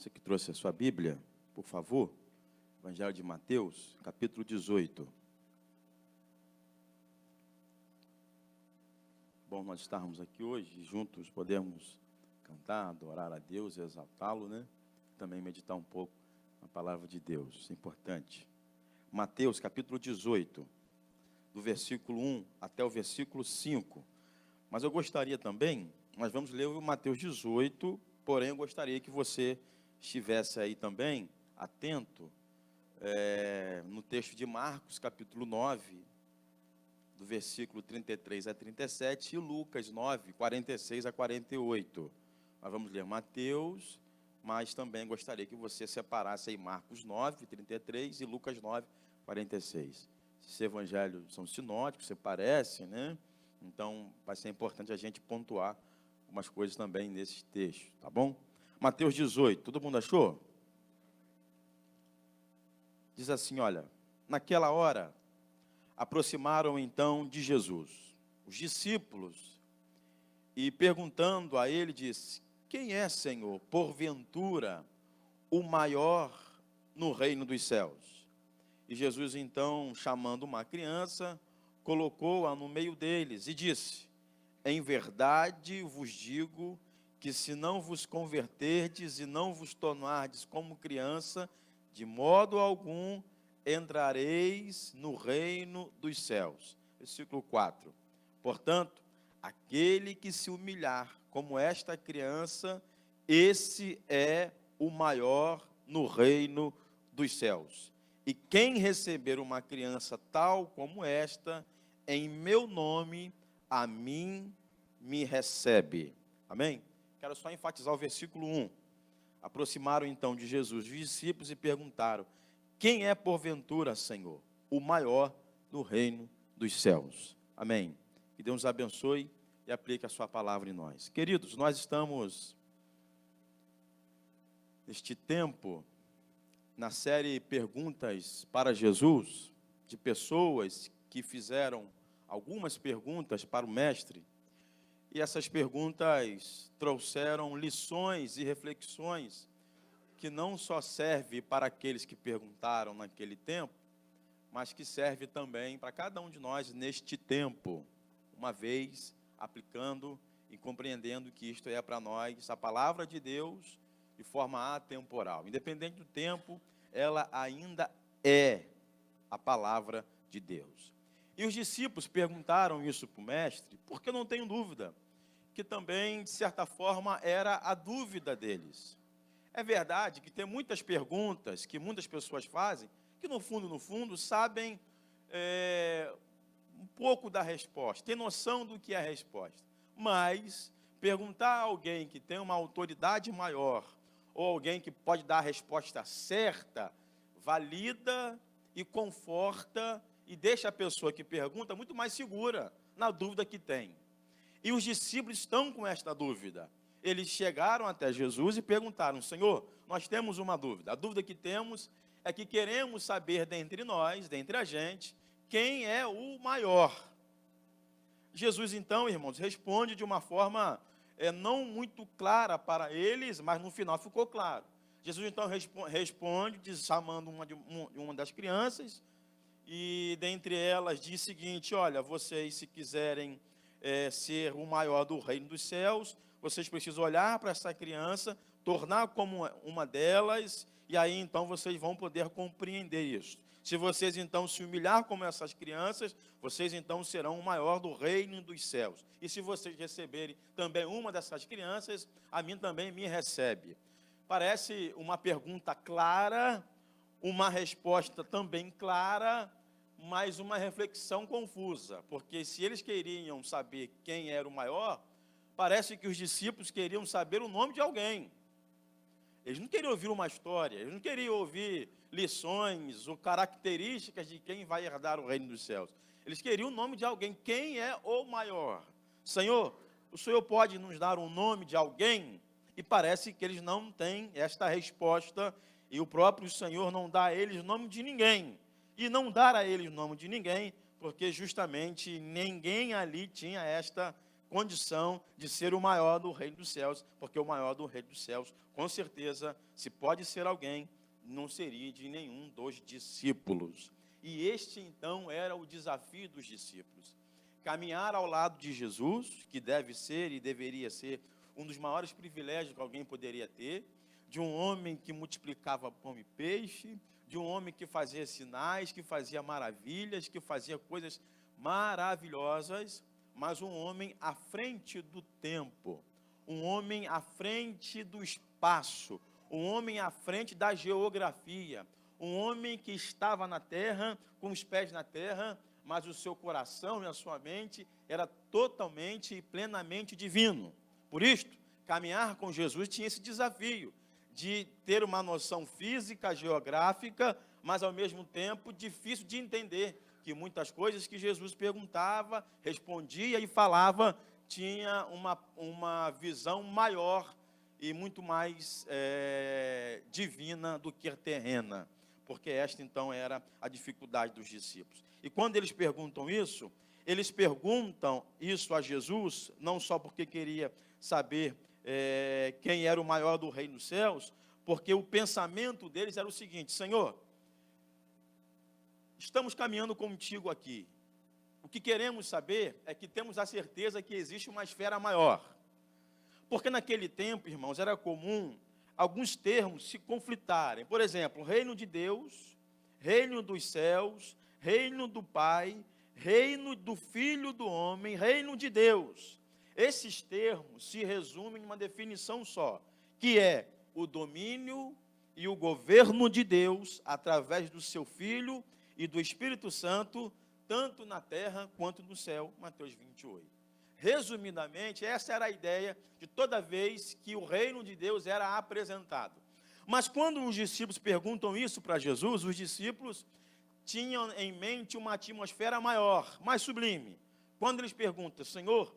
Você que trouxe a sua Bíblia, por favor, Evangelho de Mateus, capítulo 18. Bom nós estarmos aqui hoje e juntos podemos cantar, adorar a Deus, exaltá-lo, né? Também meditar um pouco na palavra de Deus, isso é importante. Mateus, capítulo 18, do versículo 1 até o versículo 5. Mas eu gostaria também, nós vamos ler o Mateus 18, porém eu gostaria que você estivesse aí também, atento, no texto de Marcos, capítulo 9, do versículo 33 a 37, e Lucas 9, 46 a 48. Nós vamos ler Mateus, mas também gostaria que você separasse aí Marcos 9, 33 e Lucas 9, 46. Esses evangelhos são sinóticos, se parecem, né? Então, vai ser importante a gente pontuar algumas coisas também nesse texto, tá bom? Mateus 18, todo mundo achou? Diz assim, olha, naquela hora, aproximaram então de Jesus os discípulos, e perguntando a ele, disse, quem é, Senhor, porventura, o maior no reino dos céus? E Jesus então, chamando uma criança, colocou-a no meio deles e disse, em verdade vos digo que se não vos converterdes e não vos tornardes como criança, de modo algum entrareis no reino dos céus. Versículo 4. Portanto, aquele que se humilhar como esta criança, esse é o maior no reino dos céus. E quem receber uma criança tal como esta, em meu nome, a mim me recebe. Amém? Quero só enfatizar o versículo 1. Aproximaram então de Jesus os discípulos e perguntaram, quem é porventura, Senhor, o maior no reino dos céus? Amém. Que Deus nos abençoe e aplique a sua palavra em nós. Queridos, nós estamos neste tempo na série Perguntas para Jesus, de pessoas que fizeram algumas perguntas para o Mestre, e essas perguntas trouxeram lições e reflexões que não só servem para aqueles que perguntaram naquele tempo, mas que serve também para cada um de nós neste tempo, uma vez aplicando e compreendendo que isto é para nós a palavra de Deus de forma atemporal. Independente do tempo, ela ainda é a palavra de Deus. E os discípulos perguntaram isso para o mestre, porque eu não tenho dúvida, que também, de certa forma, era a dúvida deles. É verdade que tem muitas perguntas que muitas pessoas fazem, que no fundo, sabem um pouco da resposta, tem noção do que é a resposta. Mas perguntar a alguém que tem uma autoridade maior, ou alguém que pode dar a resposta certa, valida e conforta e deixa a pessoa que pergunta muito mais segura na dúvida que tem. E os discípulos estão com esta dúvida. Eles chegaram até Jesus e perguntaram, Senhor, nós temos uma dúvida. A dúvida que temos é que queremos saber dentre nós, dentre a gente, quem é o maior. Jesus então, irmãos, responde de uma forma não muito clara para eles, mas no final ficou claro. Jesus então responde, chamando uma das crianças, e dentre elas diz o seguinte, olha, vocês se quiserem ser o maior do reino dos céus, vocês precisam olhar para essa criança, tornar como uma delas, e aí então vocês vão poder compreender isso. Se vocês então se humilhar como essas crianças, vocês então serão o maior do reino dos céus. E se vocês receberem também uma dessas crianças, a mim também me recebe. Parece uma pergunta clara, uma resposta também clara, mas uma reflexão confusa, porque se eles queriam saber quem era o maior, parece que os discípulos queriam saber o nome de alguém. Eles não queriam ouvir uma história, eles não queriam ouvir lições ou características de quem vai herdar o reino dos céus. Eles queriam o nome de alguém, quem é o maior? Senhor, o Senhor pode nos dar um nome de alguém? E parece que eles não têm esta resposta, e o próprio Senhor não dá a eles o nome de ninguém. E não dar a eles o nome de ninguém, porque justamente ninguém ali tinha esta condição de ser o maior do reino dos céus, porque o maior do reino dos céus, com certeza, se pode ser alguém, não seria de nenhum dos discípulos. E este, então, era o desafio dos discípulos. Caminhar ao lado de Jesus, que deve ser e deveria ser um dos maiores privilégios que alguém poderia ter, de um homem que multiplicava pão e peixe, de um homem que fazia sinais, que fazia maravilhas, que fazia coisas maravilhosas, mas um homem à frente do tempo, um homem à frente do espaço, um homem à frente da geografia, um homem que estava na terra, com os pés na terra, mas o seu coração e a sua mente era totalmente e plenamente divino. Por isto, caminhar com Jesus tinha esse desafio de ter uma noção física, geográfica, mas ao mesmo tempo difícil de entender, que muitas coisas que Jesus perguntava, respondia e falava, tinha uma visão maior e muito mais divina do que terrena, porque esta então era a dificuldade dos discípulos. E quando eles perguntam isso a Jesus, não só porque queria saber quem era o maior do reino dos céus, porque o pensamento deles era o seguinte: Senhor, estamos caminhando contigo aqui. O que queremos saber é que temos a certeza que existe uma esfera maior. Porque naquele tempo, irmãos, era comum alguns termos se conflitarem. Por exemplo, reino de Deus, reino dos céus, reino do Pai, reino do Filho do Homem, reino de Deus. Esses termos se resumem em uma definição só, que é o domínio e o governo de Deus através do seu Filho e do Espírito Santo, tanto na terra quanto no céu, Mateus 28. Resumidamente, essa era a ideia de toda vez que o reino de Deus era apresentado. Mas quando os discípulos perguntam isso para Jesus, os discípulos tinham em mente uma atmosfera maior, mais sublime. Quando eles perguntam: Senhor,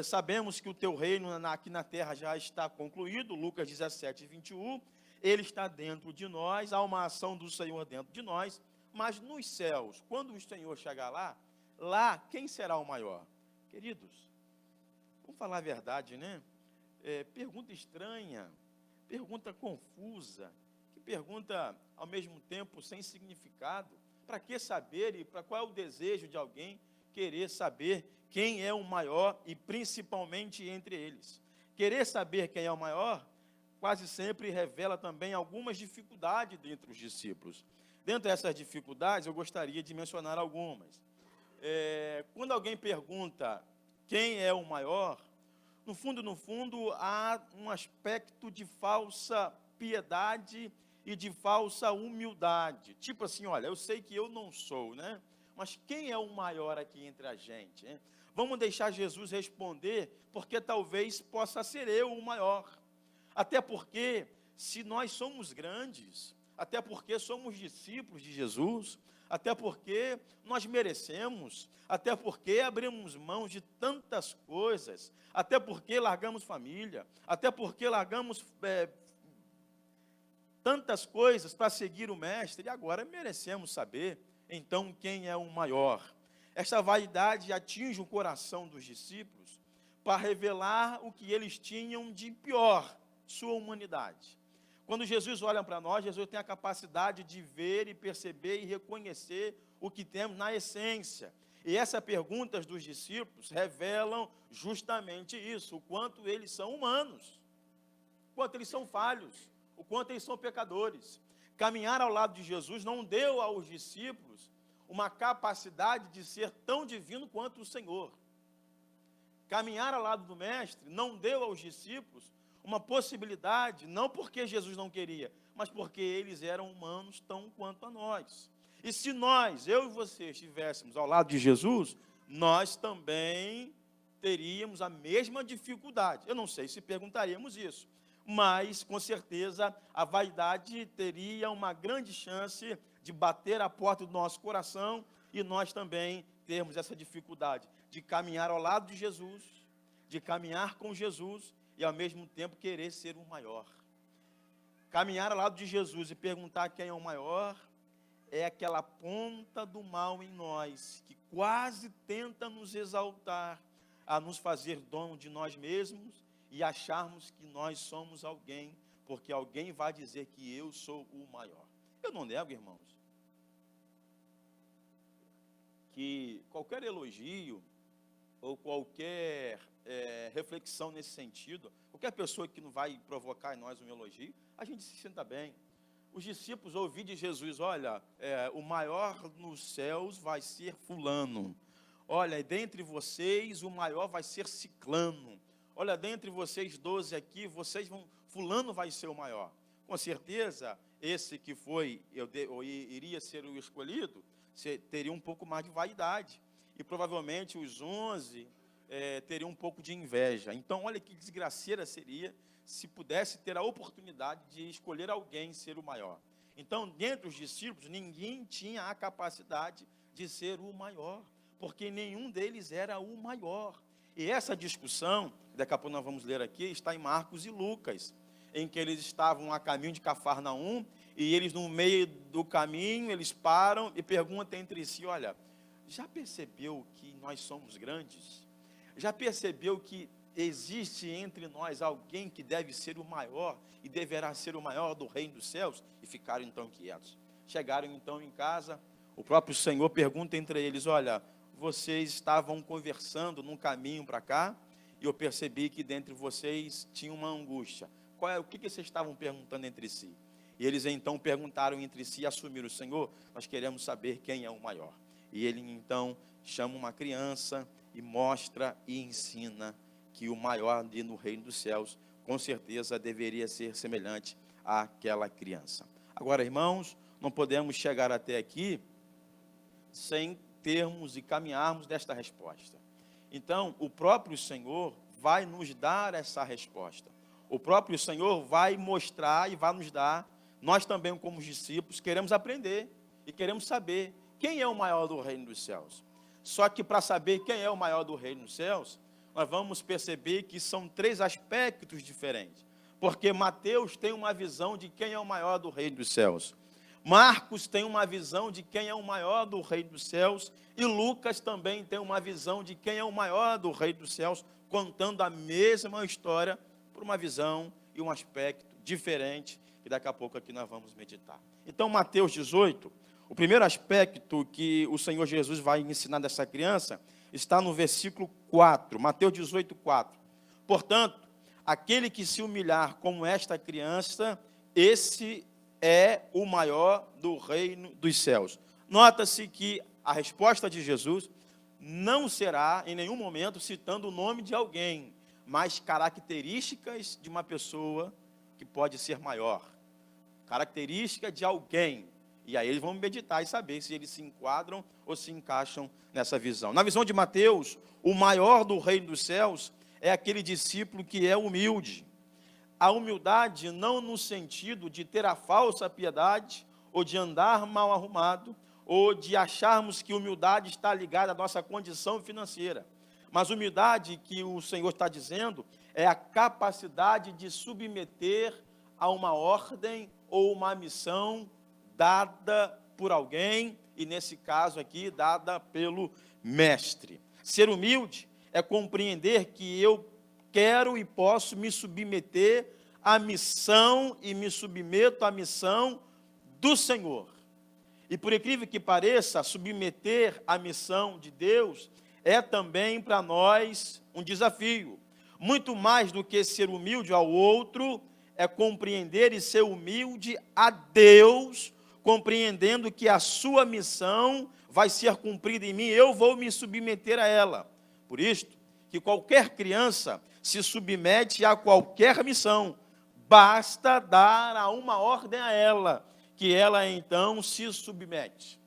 sabemos que o teu reino aqui na terra já está concluído, Lucas 17, 21, ele está dentro de nós, há uma ação do Senhor dentro de nós, mas nos céus, quando o Senhor chegar lá quem será o maior? Queridos, vamos falar a verdade, né? Pergunta estranha, pergunta confusa, que pergunta ao mesmo tempo sem significado. Para que saber e para qual é o desejo de alguém querer saber quem é o maior e principalmente entre eles? Querer saber quem é o maior quase sempre revela também algumas dificuldades dentre os discípulos. Dentre essas dificuldades, eu gostaria de mencionar algumas. Quando alguém pergunta quem é o maior, no fundo, há um aspecto de falsa piedade e de falsa humildade. Tipo assim, olha, eu sei que eu não sou, né? Mas quem é o maior aqui entre a gente, hein? Vamos deixar Jesus responder, porque talvez possa ser eu o maior. Até porque, se nós somos grandes, até porque somos discípulos de Jesus, até porque nós merecemos, até porque abrimos mão de tantas coisas, até porque largamos família, até porque largamos tantas coisas para seguir o Mestre, e agora merecemos saber, então, quem é o maior. Esta vaidade atinge o coração dos discípulos para revelar o que eles tinham de pior, sua humanidade. Quando Jesus olha para nós, Jesus tem a capacidade de ver e perceber e reconhecer o que temos na essência. E essas perguntas dos discípulos revelam justamente isso, o quanto eles são humanos, o quanto eles são falhos, o quanto eles são pecadores. Caminhar ao lado de Jesus não deu aos discípulos uma capacidade de ser tão divino quanto o Senhor. Caminhar ao lado do Mestre não deu aos discípulos uma possibilidade, não porque Jesus não queria, mas porque eles eram humanos tão quanto a nós. E se nós, eu e você, estivéssemos ao lado de Jesus, nós também teríamos a mesma dificuldade. Eu não sei se perguntaríamos isso, mas com certeza a vaidade teria uma grande chance de bater a porta do nosso coração e nós também termos essa dificuldade de caminhar ao lado de Jesus, de caminhar com Jesus e ao mesmo tempo querer ser o maior. Caminhar ao lado de Jesus e perguntar quem é o maior é aquela ponta do mal em nós que quase tenta nos exaltar, a nos fazer dono de nós mesmos e acharmos que nós somos alguém, porque alguém vai dizer que eu sou o maior. Eu não nego, irmãos, que qualquer elogio ou qualquer reflexão nesse sentido, qualquer pessoa que não vai provocar em nós um elogio, a gente se sinta bem. Os discípulos ouviram de Jesus, olha, o maior nos céus vai ser fulano. Olha, dentre vocês o maior vai ser ciclano. Olha, dentre vocês 12 aqui, fulano vai ser o maior. Com certeza, esse que iria ser o escolhido, teria um pouco mais de vaidade. E provavelmente os 11 teriam um pouco de inveja. Então, olha que desgraceira seria se pudesse ter a oportunidade de escolher alguém ser o maior. Então, dentre os discípulos, ninguém tinha a capacidade de ser o maior, porque nenhum deles era o maior. E essa discussão, daqui a pouco nós vamos ler aqui, está em Marcos e Lucas, em que eles estavam a caminho de Cafarnaum, e eles no meio do caminho, eles param e perguntam entre si, olha, já percebeu que nós somos grandes? Já percebeu que existe entre nós alguém que deve ser o maior e deverá ser o maior do reino dos céus? E ficaram então quietos. Chegaram então em casa, o próprio Senhor pergunta entre eles, olha, vocês estavam conversando num caminho para cá, e eu percebi que dentre vocês tinha uma angústia. O que vocês estavam perguntando entre si? E eles então perguntaram entre si e assumiram, Senhor, nós queremos saber quem é o maior. E ele então chama uma criança e mostra e ensina que o maior ali no reino dos céus, com certeza deveria ser semelhante àquela criança. Agora, irmãos, não podemos chegar até aqui sem termos e caminharmos desta resposta. Então, o próprio Senhor vai nos dar essa resposta. O próprio Senhor vai mostrar e vai nos dar. Nós também, como discípulos, queremos aprender e queremos saber quem é o maior do reino dos céus. Só que para saber quem é o maior do reino dos céus, nós vamos perceber que são 3 aspectos diferentes. Porque Mateus tem uma visão de quem é o maior do reino dos céus. Marcos tem uma visão de quem é o maior do reino dos céus. E Lucas também tem uma visão de quem é o maior do reino dos céus, contando a mesma história por uma visão e um aspecto diferente, que daqui a pouco aqui nós vamos meditar. Então, Mateus 18, o primeiro aspecto que o Senhor Jesus vai ensinar dessa criança está no versículo 4, Mateus 18, 4. Portanto, aquele que se humilhar como esta criança, esse é o maior do reino dos céus. Nota-se que a resposta de Jesus não será, em nenhum momento, citando o nome de alguém, mas características de uma pessoa que pode ser maior. Característica de alguém. E aí eles vão meditar e saber se eles se enquadram ou se encaixam nessa visão. Na visão de Mateus, o maior do reino dos céus é aquele discípulo que é humilde. A humildade não no sentido de ter a falsa piedade, ou de andar mal arrumado, ou de acharmos que humildade está ligada à nossa condição financeira. Mas humildade que o Senhor está dizendo é a capacidade de submeter a uma ordem ou uma missão dada por alguém, e nesse caso aqui, dada pelo mestre. Ser humilde é compreender que eu quero e posso me submeter à missão e me submeto à missão do Senhor. E por incrível que pareça, submeter à missão de Deus é também para nós um desafio. Muito mais do que ser humilde ao outro, é compreender e ser humilde a Deus, compreendendo que a sua missão vai ser cumprida em mim, eu vou me submeter a ela. Por isto, que qualquer criança se submete a qualquer missão, basta dar a uma ordem a ela, que ela então se submete.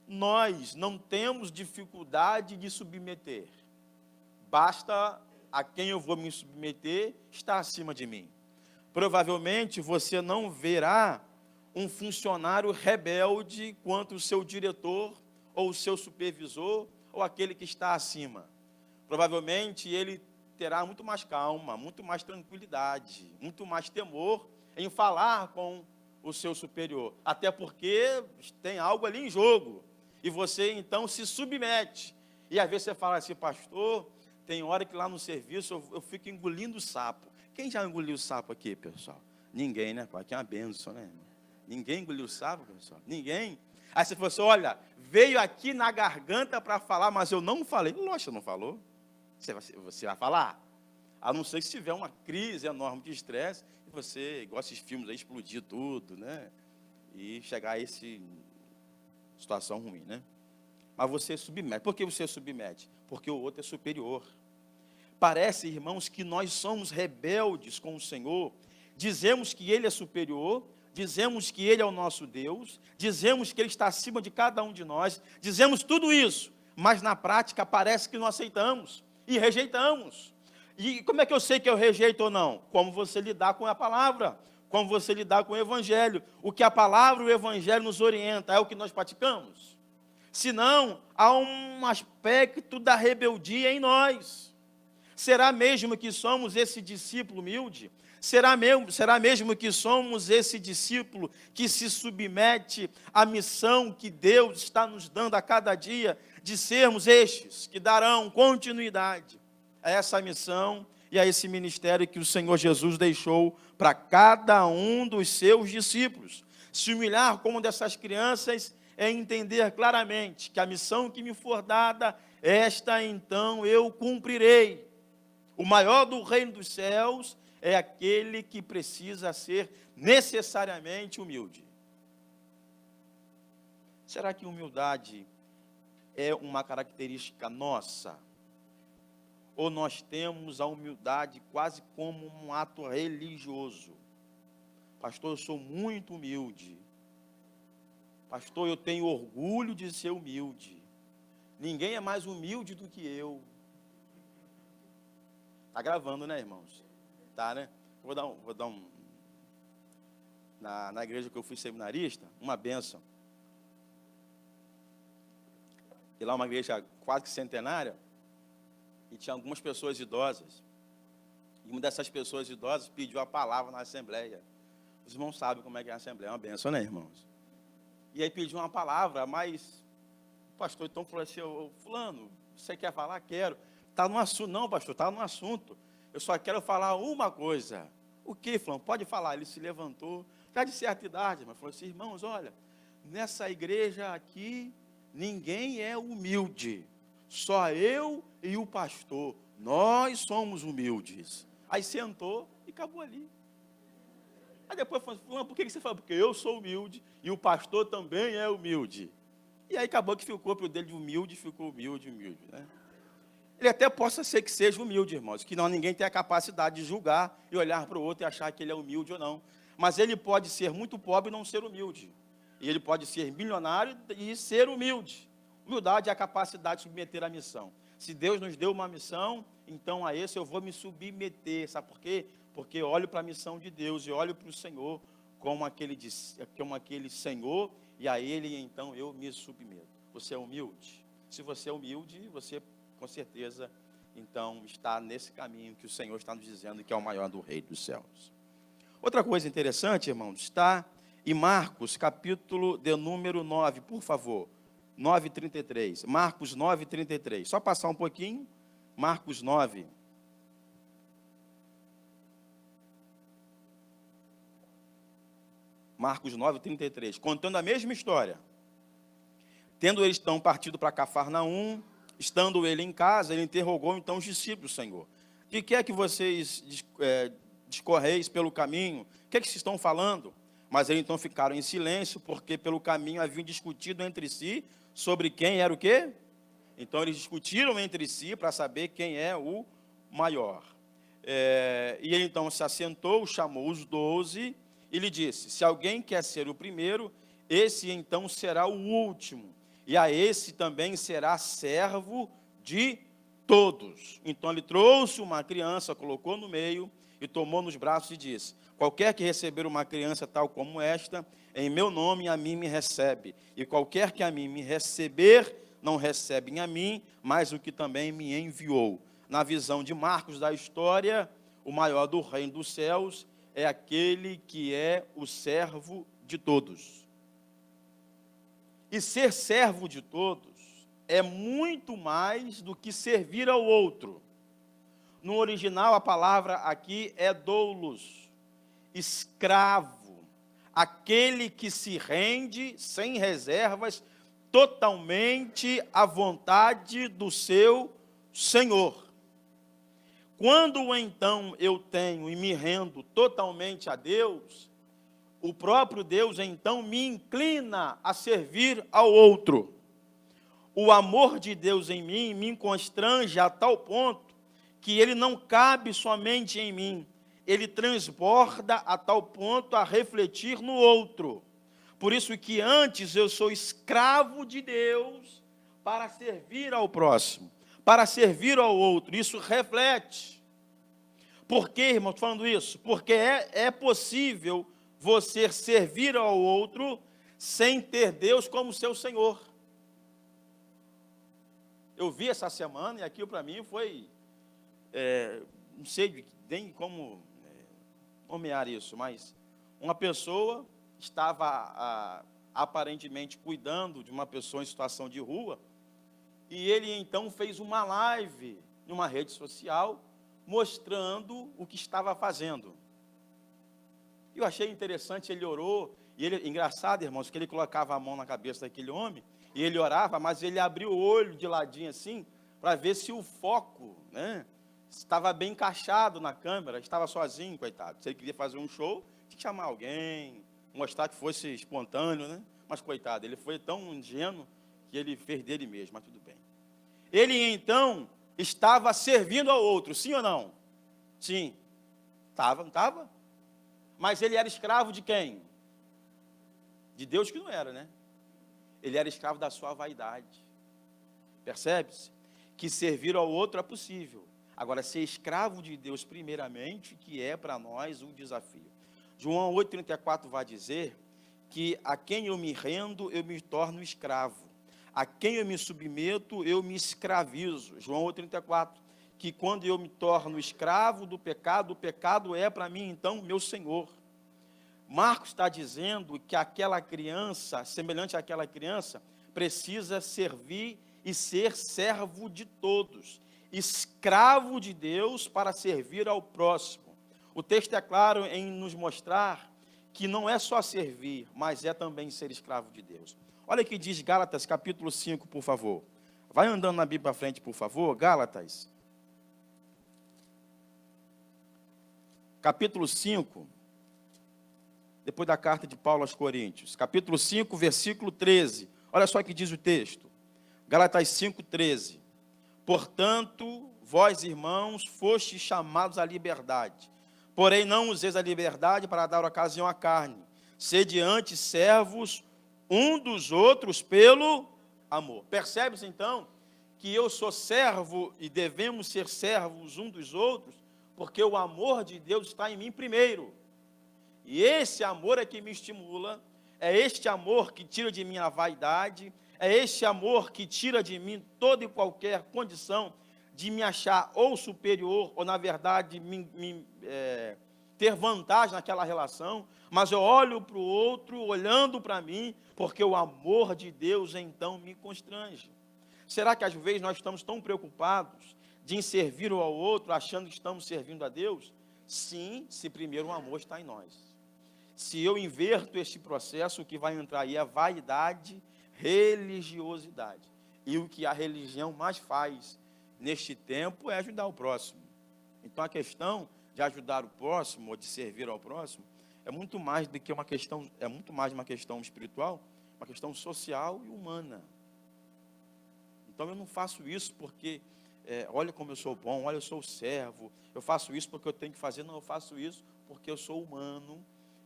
Nós não temos dificuldade de submeter, basta a quem eu vou me submeter estar acima de mim. Provavelmente você não verá um funcionário rebelde quanto o seu diretor, ou o seu supervisor, ou aquele que está acima. Provavelmente ele terá muito mais calma, muito mais tranquilidade, muito mais temor em falar com o seu superior, até porque tem algo ali em jogo, e você então se submete, e às vezes você fala assim, pastor, Tem hora que lá no serviço eu fico engolindo sapo. Quem já engoliu sapo aqui, pessoal? Ninguém, né? Aqui é uma benção, né? Ninguém engoliu sapo, pessoal? Ninguém? Aí você falou assim, olha, veio aqui na garganta para falar, mas eu não falei. Lógico, não falou. Você vai falar. A não ser que se tiver uma crise enorme de estresse, e você, igual esses filmes aí, explodir tudo, né? E chegar a essa situação ruim, né? Mas você submete. Por que você submete? Porque o outro é superior. Parece, irmãos, que nós somos rebeldes com o Senhor. Dizemos que Ele é superior, dizemos que Ele é o nosso Deus, dizemos que Ele está acima de cada um de nós, dizemos tudo isso, mas na prática parece que não aceitamos e rejeitamos. E como é que eu sei que eu rejeito ou não? Como você lidar com a palavra, como você lidar com o Evangelho. O que a palavra e o Evangelho nos orienta é o que nós praticamos. Senão, há um aspecto da rebeldia em nós. Será mesmo que somos esse discípulo humilde? Será mesmo que somos esse discípulo que se submete à missão que Deus está nos dando a cada dia, de sermos estes que darão continuidade a essa missão e a esse ministério que o Senhor Jesus deixou para cada um dos seus discípulos? Se humilhar como dessas crianças é entender claramente que a missão que me for dada, esta então eu cumprirei. O maior do reino dos céus é aquele que precisa ser necessariamente humilde. Será que humildade é uma característica nossa? Ou nós temos a humildade quase como um ato religioso? Pastor, eu sou muito humilde. Pastor, eu tenho orgulho de ser humilde. Ninguém é mais humilde do que eu. Está gravando, né, irmãos? Tá, né? Vou dar um na igreja que eu fui seminarista, uma bênção. E lá uma igreja quase que centenária, e tinha algumas pessoas idosas. E uma dessas pessoas idosas pediu a palavra na assembleia. Os irmãos sabem como é que é a assembleia, é uma bênção, né, irmãos? E aí pediu uma palavra, mas o pastor então falou assim, fulano, você quer falar? Quero. Está no assunto. Não, pastor, está no assunto. Eu só quero falar uma coisa. O que, fulano? Pode falar. Ele se levantou, já de certa idade, mas falou assim, irmãos, olha, nessa igreja aqui, ninguém é humilde. Só eu e o pastor. Nós somos humildes. Aí sentou e acabou ali. Aí depois falou, fulano, por que você fala? Porque eu sou humilde e o pastor também é humilde. E aí acabou que ficou para o dele de humilde, ficou humilde, né? Ele até possa ser que seja humilde, irmãos, que não ninguém tem a capacidade de julgar e olhar para o outro e achar que ele é humilde ou não. Mas ele pode ser muito pobre e não ser humilde. E ele pode ser milionário e ser humilde. Humildade é a capacidade de submeter à missão. Se Deus nos deu uma missão, então a esse eu vou me submeter. Sabe por quê? Porque eu olho para a missão de Deus e olho para o Senhor como aquele Senhor, e a Ele então eu me submeto. Você é humilde? Se você é humilde, você com certeza, então, está nesse caminho que o Senhor está nos dizendo que é o maior do Rei dos Céus. Outra coisa interessante, irmãos, está em Marcos, capítulo de número 9, por favor, 9:33. Marcos 9:33. Só passar um pouquinho. Marcos 9. Marcos 9:33. Contando a mesma história. Tendo eles então partido para Cafarnaum, estando ele em casa, ele interrogou então os discípulos, Senhor. O que é que vocês discorreis pelo caminho? O que é que vocês estão falando? Mas eles então ficaram em silêncio, porque pelo caminho haviam discutido entre si sobre quem era o quê? Então eles discutiram entre si para saber quem é o maior. E ele então se assentou, chamou os 12 e lhe disse, se alguém quer ser o primeiro, esse então será o último. E a esse também será servo de todos. Então ele trouxe uma criança, colocou no meio e tomou nos braços e disse, qualquer que receber uma criança tal como esta, em meu nome a mim me recebe. E qualquer que a mim me receber, não recebe a mim, mas o que também me enviou. Na visão de Marcos da história, o maior do reino dos céus é aquele que é o servo de todos. E ser servo de todos é muito mais do que servir ao outro. No original, a palavra aqui é doulos, escravo, aquele que se rende sem reservas, totalmente à vontade do seu Senhor. Quando então eu tenho e me rendo totalmente a Deus, o próprio Deus então me inclina a servir ao outro. O amor de Deus em mim me constrange a tal ponto que ele não cabe somente em mim, ele transborda a tal ponto a refletir no outro. Por isso que antes eu sou escravo de Deus para servir ao próximo, para servir ao outro. Isso reflete. Por que, irmão, estou falando isso? Porque é possível você servir ao outro sem ter Deus como seu Senhor. Eu vi essa semana e aquilo para mim foi... não sei nem como nomear isso, mas uma pessoa estava aparentemente cuidando de uma pessoa em situação de rua, e ele então fez uma live numa rede social, mostrando o que estava fazendo. Eu achei interessante, ele orou, e ele, engraçado, irmãos, que ele colocava a mão na cabeça daquele homem, e ele orava, mas ele abriu o olho de ladinho assim, para ver se o foco, estava bem encaixado na câmera, estava sozinho, coitado. Se ele queria fazer um show, tinha que chamar alguém, mostrar que fosse espontâneo, Mas, coitado, ele foi tão ingênuo que ele fez dele mesmo, mas tudo bem. Ele, então, estava servindo ao outro, sim ou não? Sim. Estava, não estava? Mas ele era escravo de quem? De Deus que não era, Ele era escravo da sua vaidade. Percebe-se? Que servir ao outro é possível. Agora, ser escravo de Deus primeiramente, que é para nós o desafio. João 8,34 vai dizer que a quem eu me rendo, eu me torno escravo. A quem eu me submeto, eu me escravizo. João 8,34. Que quando eu me torno escravo do pecado, o pecado é para mim, então, meu Senhor. Marcos está dizendo que aquela criança, semelhante àquela criança, precisa servir e ser servo de todos, escravo de Deus para servir ao próximo. O texto é claro em nos mostrar que não é só servir, mas é também ser escravo de Deus. Olha o que diz Gálatas, capítulo 5, por favor. Vai andando na Bíblia para frente, por favor. Gálatas, capítulo 5, depois da carta de Paulo aos Coríntios. Capítulo 5, versículo 13. Olha só o que diz o texto. Gálatas 5, 13. Portanto, vós, irmãos, fostes chamados à liberdade. Porém, não useis a liberdade para dar ocasião à carne. Sede antes servos um dos outros pelo amor. Percebe-se, então, que eu sou servo e devemos ser servos um dos outros, porque o amor de Deus está em mim primeiro. E esse amor é que me estimula, é este amor que tira de mim a vaidade, é este amor que tira de mim toda e qualquer condição de me achar ou superior, ou na verdade ter vantagem naquela relação, mas eu olho para o outro, olhando para mim, porque o amor de Deus então me constrange. Será que às vezes nós estamos tão preocupados de servir ao outro, achando que estamos servindo a Deus? Sim, se primeiro o amor está em nós. Se eu inverto este processo, o que vai entrar aí é vaidade, religiosidade. E o que a religião mais faz neste tempo é ajudar o próximo. Então a questão de ajudar o próximo, ou de servir ao próximo, é muito mais do que uma questão, é muito mais uma questão espiritual, uma questão social e humana. Então eu não faço isso porque, olha como eu sou bom, olha eu sou servo, eu faço isso porque eu tenho que fazer, não, eu faço isso porque eu sou humano,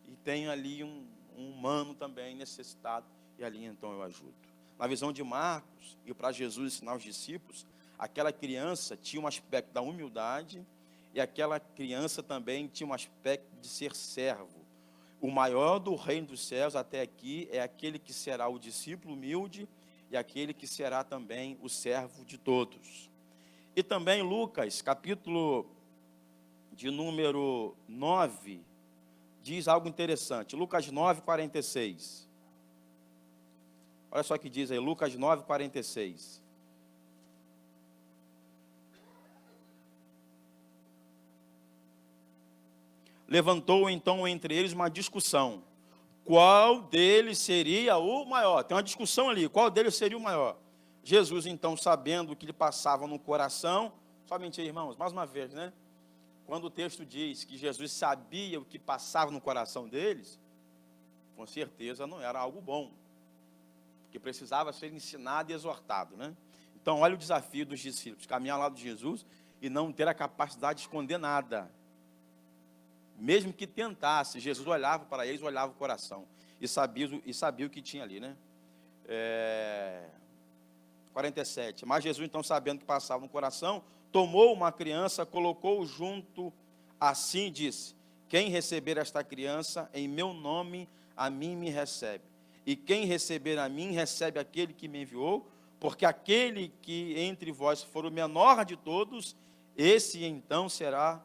e tenho ali um humano também necessitado, e ali então eu ajudo. Na visão de Marcos, e para Jesus ensinar os discípulos, aquela criança tinha um aspecto da humildade, e aquela criança também tinha um aspecto de ser servo. O maior do reino dos céus até aqui é aquele que será o discípulo humilde, e aquele que será também o servo de todos. E também Lucas, capítulo de número 9, diz algo interessante. Lucas 9, 46. Olha só o que diz aí, Lucas 9, 46. levantou então entre eles uma discussão. Qual deles seria o maior? Tem uma discussão ali, qual deles seria o maior? Jesus, então, sabendo o que lhe passava no coração, somente aí, irmãos, mais uma vez, né? Quando o texto diz que Jesus sabia o que passava no coração deles, com certeza não era algo bom, porque precisava ser ensinado e exortado, né? Então, olha o desafio dos discípulos, caminhar ao lado de Jesus e não ter a capacidade de esconder nada. Mesmo que tentasse, Jesus olhava para eles, olhava o coração, e sabia o que tinha ali, né? 47, mas Jesus, então, sabendo o que passava no coração, tomou uma criança, colocou-o junto assim, disse: quem receber esta criança, em meu nome, a mim me recebe. E quem receber a mim, recebe aquele que me enviou, porque aquele que entre vós for o menor de todos, esse então será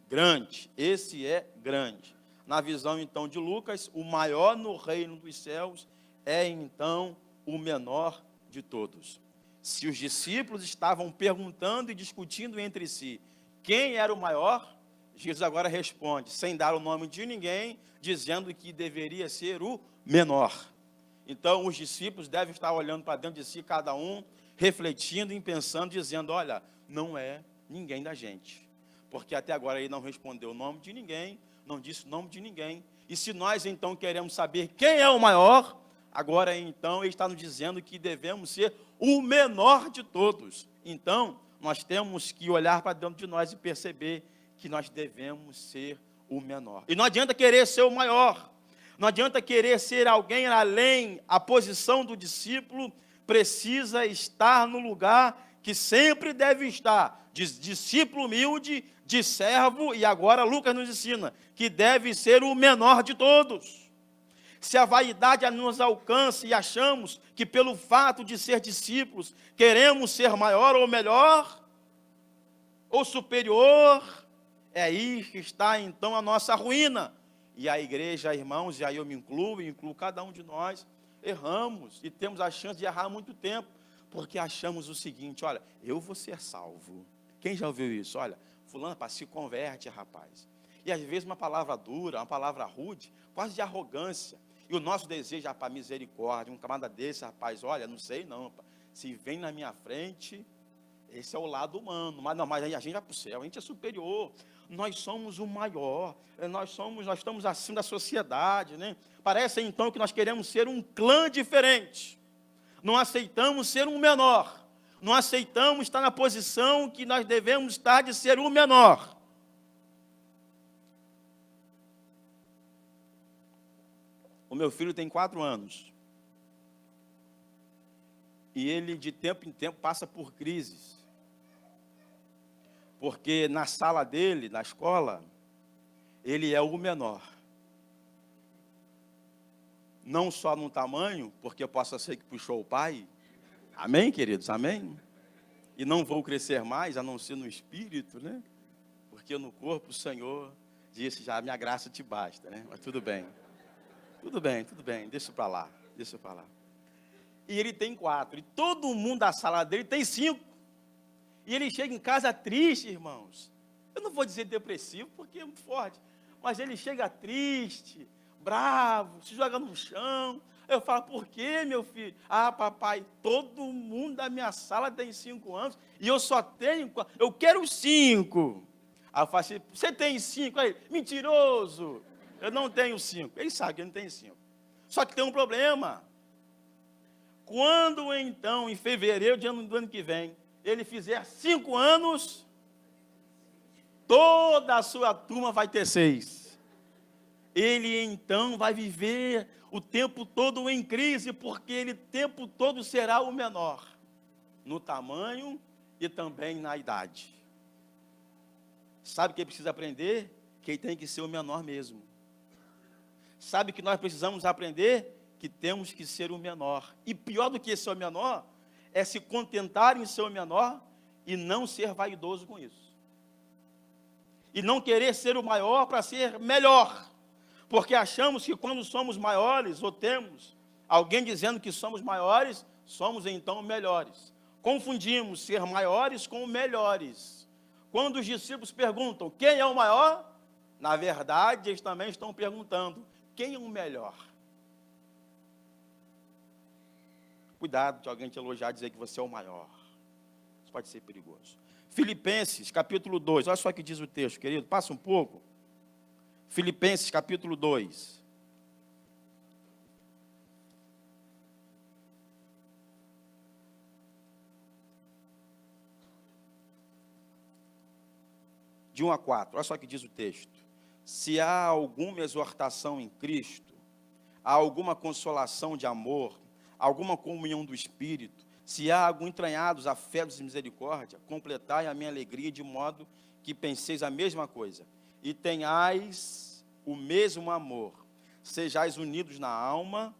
grande. Esse é grande. Na visão, então, de Lucas, o maior no reino dos céus é, então, o menor de todos. Se os discípulos estavam perguntando e discutindo entre si quem era o maior, Jesus agora responde, sem dar o nome de ninguém, dizendo que deveria ser o menor. Então, os discípulos devem estar olhando para dentro de si, cada um, refletindo e pensando, dizendo, olha, não é ninguém da gente. Porque até agora ele não respondeu o nome de ninguém, não disse o nome de ninguém. E se nós, então, queremos saber quem é o maior, agora, então, ele está nos dizendo que devemos ser o menor de todos. Então, nós temos que olhar para dentro de nós e perceber que nós devemos ser o menor. E não adianta querer ser o maior. Não adianta querer ser alguém além. A posição do discípulo precisa estar no lugar que sempre deve estar. De discípulo humilde, de servo, e agora Lucas nos ensina que deve ser o menor de todos. Se a vaidade nos alcança e achamos que pelo fato de ser discípulos, queremos ser maior ou melhor, ou superior, é aí que está então a nossa ruína. E a igreja, irmãos, e aí eu me incluo cada um de nós, erramos e temos a chance de errar há muito tempo, porque achamos o seguinte, olha, eu vou ser salvo. Quem já ouviu isso? Olha, fulano, se converte, rapaz. E às vezes uma palavra dura, uma palavra rude, quase de arrogância. E o nosso desejo é para misericórdia. Um camarada desse, rapaz, olha, não sei não, se vem na minha frente, esse é o lado humano, mas aí a gente vai para o céu, a gente é superior, nós somos o maior, nós estamos acima da sociedade, né? Parece então que nós queremos ser um clã diferente, não aceitamos ser um menor, não aceitamos estar na posição que nós devemos estar de ser o menor. O meu filho tem 4 anos. E ele, de tempo em tempo, passa por crises. Porque na sala dele, na escola, ele é o menor. Não só no tamanho, porque possa ser que puxou o pai. Amém, queridos? Amém? E não vou crescer mais, a não ser no espírito, né? Porque no corpo o Senhor disse, já a minha graça te basta, né? Mas tudo bem. Tudo bem, deixa para lá. E ele tem 4, e todo mundo da sala dele tem 5. E ele chega em casa triste, irmãos. Eu não vou dizer depressivo, porque é muito forte, mas ele chega triste, bravo, se joga no chão. Eu falo, por quê, meu filho? Ah, papai, todo mundo da minha sala tem 5 anos, e eu só tenho 4, eu quero 5. Aí eu falo assim, você tem 5? Aí, mentiroso. Eu não tenho 5. Ele sabe que eu não tenho 5. Só que tem um problema. Quando então, em fevereiro do ano que vem, ele fizer 5 anos, toda a sua turma vai ter 6. Ele então vai viver o tempo todo em crise, porque ele o tempo todo será o menor, no tamanho e também na idade. Sabe o que ele precisa aprender? Que ele tem que ser o menor mesmo. Sabe que nós precisamos aprender? Que temos que ser o menor. E pior do que ser o menor, é se contentar em ser o menor e não ser vaidoso com isso. E não querer ser o maior para ser melhor. Porque achamos que quando somos maiores, ou temos alguém dizendo que somos maiores, somos então melhores. Confundimos ser maiores com melhores. Quando os discípulos perguntam, quem é o maior? Na verdade, eles também estão perguntando, quem é o melhor? Cuidado de alguém te elogiar e dizer que você é o maior. Isso pode ser perigoso. Filipenses, capítulo 2. Olha só o que diz o texto, querido. Passa um pouco. Filipenses, capítulo 2. De 1 a 4. Olha só o que diz o texto. Se há alguma exortação em Cristo, há alguma consolação de amor, alguma comunhão do Espírito, se há algum entranhados afetos e misericórdia, completai a minha alegria de modo que penseis a mesma coisa, e tenhais o mesmo amor, sejais unidos na alma,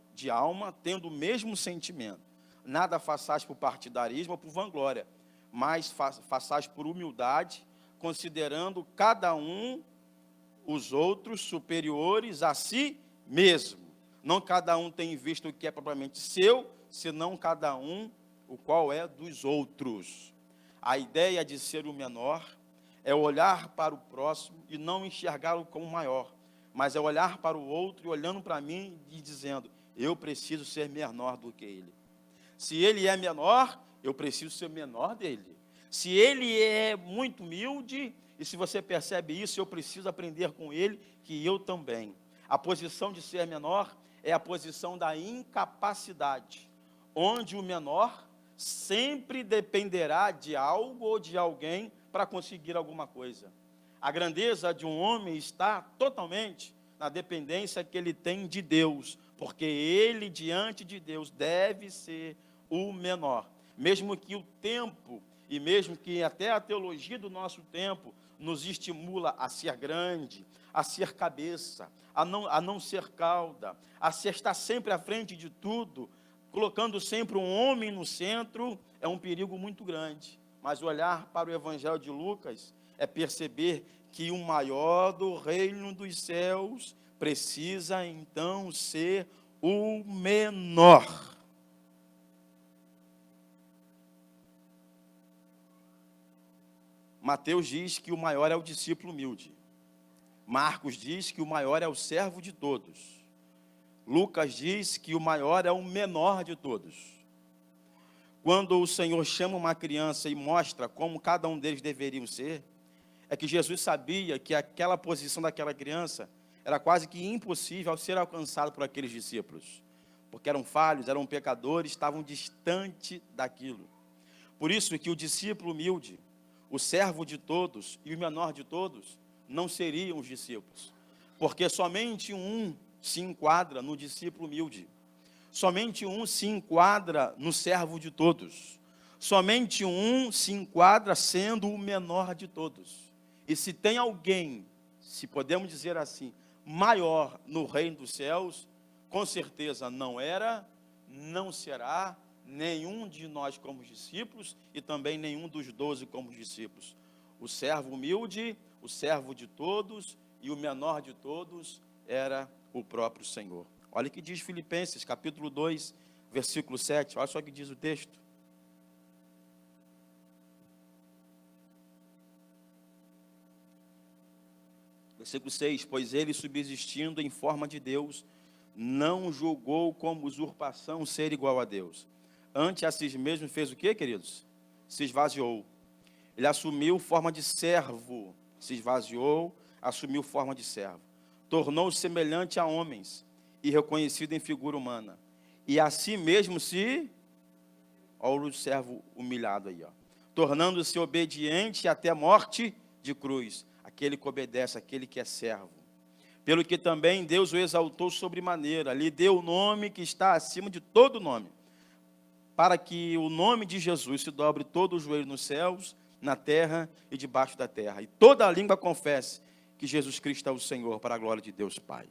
tendo o mesmo sentimento. Nada façais por partidarismo ou por vanglória, mas façais por humildade, considerando cada um os outros superiores a si mesmo. Não cada um tem visto o que é propriamente seu, senão cada um o qual é dos outros. A ideia de ser o menor é olhar para o próximo e não enxergá-lo como maior, mas é olhar para o outro e olhando para mim e dizendo, eu preciso ser menor do que ele. Se ele é menor, eu preciso ser menor dele. Se ele é muito humilde, e se você percebe isso, eu preciso aprender com ele, que eu também. A posição de ser menor é a posição da incapacidade, onde o menor sempre dependerá de algo ou de alguém para conseguir alguma coisa. A grandeza de um homem está totalmente na dependência que ele tem de Deus, porque ele, diante de Deus, deve ser o menor. Mesmo que o tempo, e mesmo que até a teologia do nosso tempo, nos estimula a ser grande, a ser cabeça, a não ser cauda, a estar sempre à frente de tudo, colocando sempre um homem no centro, é um perigo muito grande. Mas olhar para o Evangelho de Lucas é perceber que o maior do reino dos céus precisa então ser o menor. Mateus diz que o maior é o discípulo humilde. Marcos diz que o maior é o servo de todos. Lucas diz que o maior é o menor de todos. Quando o Senhor chama uma criança e mostra como cada um deles deveriam ser, é que Jesus sabia que aquela posição daquela criança era quase que impossível ao ser alcançado por aqueles discípulos, porque eram falhos, eram pecadores, estavam distante daquilo. Por isso que o discípulo humilde, o servo de todos e o menor de todos não seriam os discípulos, porque somente um se enquadra no discípulo humilde, somente um se enquadra no servo de todos, somente um se enquadra sendo o menor de todos. E se tem alguém, se podemos dizer assim, maior no reino dos céus, com certeza não era, não será nenhum de nós como discípulos e também nenhum dos 12 como discípulos. O servo humilde, o servo de todos e o menor de todos era o próprio Senhor. Olha o que diz Filipenses, capítulo 2, versículo 7. Olha só o que diz o texto. Versículo 6. Pois ele, subsistindo em forma de Deus, não julgou como usurpação ser igual a Deus. Antes a si mesmo fez o quê, queridos? Se esvaziou. Ele assumiu forma de servo. Se esvaziou, assumiu forma de servo. Tornou-se semelhante a homens e reconhecido em figura humana. E a si mesmo se... Olha o servo humilhado aí, ó. Tornando-se obediente até a morte de cruz. Aquele que obedece, aquele que é servo. Pelo que também Deus o exaltou sobremaneira, lhe deu o nome que está acima de todo nome, para que o nome de Jesus se dobre todo o joelho nos céus, na terra e debaixo da terra, e toda a língua confesse que Jesus Cristo é o Senhor, para a glória de Deus Pai.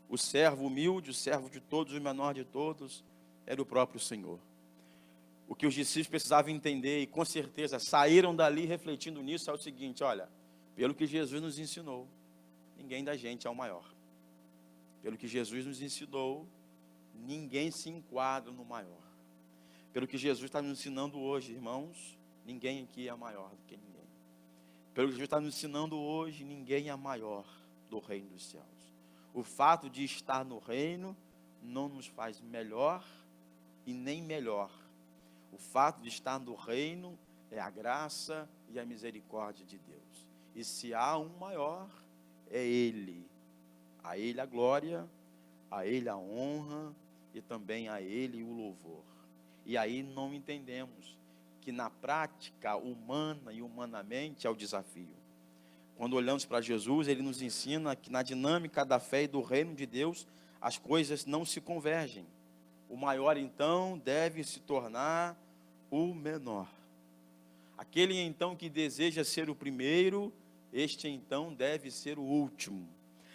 O servo humilde, o servo de todos, o menor de todos, era o próprio Senhor. O que os discípulos precisavam entender, e com certeza saíram dali refletindo nisso, é o seguinte: olha, pelo que Jesus nos ensinou, ninguém da gente é o maior. Pelo que Jesus nos ensinou, ninguém se enquadra no maior. Pelo que Jesus está nos ensinando hoje, irmãos, ninguém aqui é maior do que ninguém. Pelo que Jesus está nos ensinando hoje, ninguém é maior. do reino dos céus. O fato de estar no reino não nos faz melhor e nem melhor. O fato de estar no reino é a graça e a misericórdia de Deus. E se há um maior, é Ele. A Ele a glória, a Ele a honra e também a Ele o louvor. E aí não entendemos que na prática humana e humanamente é o desafio. Quando olhamos para Jesus, Ele nos ensina que na dinâmica da fé e do reino de Deus, as coisas não se convergem. O maior então deve se tornar o menor. Aquele então que deseja ser o primeiro, este então deve ser o último.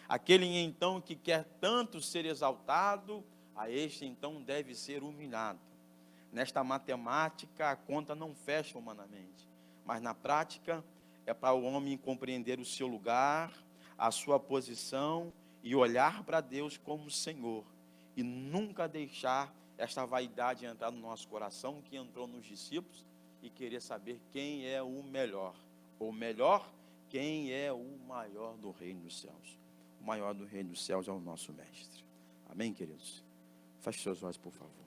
Aquele então que quer tanto ser exaltado, a este então deve ser humilhado. Nesta matemática, a conta não fecha humanamente, mas na prática é para o homem compreender o seu lugar, a sua posição e olhar para Deus como Senhor e nunca deixar esta vaidade entrar no nosso coração, que entrou nos discípulos, e querer saber quem é o melhor, ou melhor, quem é o maior do reino dos céus. O maior do reino dos céus é o nosso mestre. Amém, queridos? Feche seus olhos, por favor.